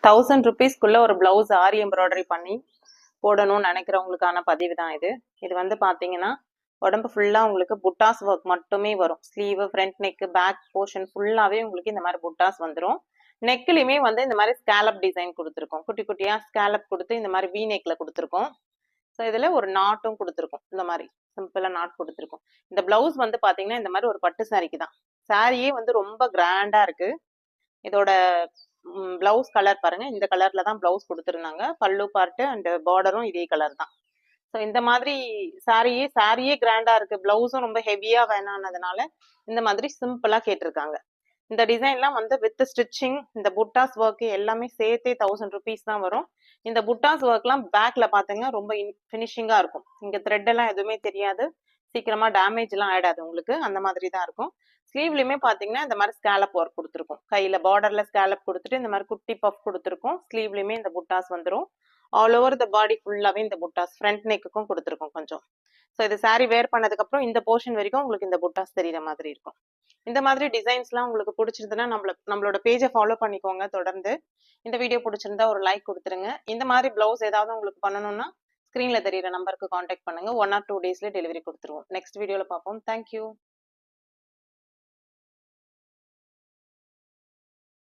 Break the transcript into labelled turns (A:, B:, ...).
A: 1000 rupeesக்குள்ள ஒரு பிளவுஸ் ஆரி எம்ப்ராய்டரி பண்ணி போடணும்னு நினைக்கிறவங்களுக்கான பதிவு தான் இது. இது வந்து பாத்தீங்கன்னா உடம்பு ஃபுல்லா உங்களுக்கு புட்டாஸ் ஒர்க் மட்டுமே வரும். Sleeve, front neck, back portion ஃபுல்லாவே உங்களுக்கு இந்த மாதிரி புட்டாஸ் வந்துடும். நெக்லயுமே வந்து இந்த மாதிரி ஸ்கேலப் டிசைன் கொடுத்துருக்கோம். குட்டி குட்டியா ஸ்கேலப் கொடுத்து இந்த மாதிரி வி நெக்ல கொடுத்துருக்கோம். ஸோ இதுல ஒரு நாட்டும் கொடுத்துருக்கோம். இந்த மாதிரி சிம்பிளா நாட் கொடுத்துருக்கோம். இந்த பிளவுஸ் வந்து பாத்தீங்கன்னா இந்த மாதிரி ஒரு பட்டு சாரிக்கு தான். சாரியே வந்து ரொம்ப கிராண்டா இருக்கு. இதோட பிளவுஸ் கலர் பாருங்க, இந்த கலர்ல தான் பிளவுஸ் கொடுத்துருந்தாங்க. பல்லு பார்ட்டு அண்ட் பார்டரும் இதே கலர் தான். ஸோ இந்த மாதிரி சாரியே கிராண்டா இருக்கு, பிளவுஸும் ரொம்ப ஹெவியா வேணாம்னதுனால இந்த மாதிரி சிம்பிளா கேட்டிருக்காங்க. இந்த டிசைன்லாம் வந்து வித் ஸ்டிச்சிங், இந்த புட்டாஸ் ஒர்க் எல்லாமே சேர்த்தே 1000 rupees தான் வரும். இந்த புட்டாஸ் ஒர்க்லாம் பேக்ல பாத்தீங்கன்னா ரொம்ப ஃபினிஷிங்கா இருக்கும். இங்க த்ரெட் எல்லாம் எதுவுமே தெரியாது, சீக்கிரமா டேமேஜ் எல்லாம் ஆயிடாது உங்களுக்கு. அந்த மாதிரி தான் இருக்கும். ஸ்லீவ்லயுமே பாத்தீங்கன்னா இந்த மாதிரி ஸ்கேலப் ஒர்க் கொடுத்துருக்கும். கையில பார்டர்ல ஸ்கேலப் கொடுத்துட்டு இந்த மாதிரி குட்டி பஃப் கொடுத்துருக்கும். ஸ்லீவ்லயுமே இந்த புட்டாஸ் வந்துடும். ஆல் ஓவர் த பாடி ஃபுல்லாவே இந்த புட்டாஸ், ஃப்ரண்ட் நெக்குக்கும் கொடுத்துருக்கும் கொஞ்சம். ஸோ இது சாரி வேர் பண்ணதுக்கு அப்புறம் இந்த போர்ஷன் வரைக்கும் உங்களுக்கு இந்த புட்டாஸ் தெரியுற மாதிரி இருக்கும். இந்த மாதிரி டிசைன்ஸ்லாம் உங்களுக்கு பிடிச்சிருந்ததுன்னா நம்மளோட பேஜை ஃபாலோ பண்ணிக்கோங்க தொடர்ந்து. இந்த வீடியோ பிடிச்சிருந்தா ஒரு லைக் கொடுத்துருங்க. இந்த மாதிரி பிளவுஸ் ஏதாவது உங்களுக்கு பண்ணணும்னா ஸ்க்ரீன்ல தெரியுற நம்பருக்கு காண்டாக்ட் பண்ணுங்க. 1 or 2 daysல டெலிவரி கொடுத்துருவோம். நெக்ஸ்ட் வீடியோல பார்ப்போம். தேங்க்யூ.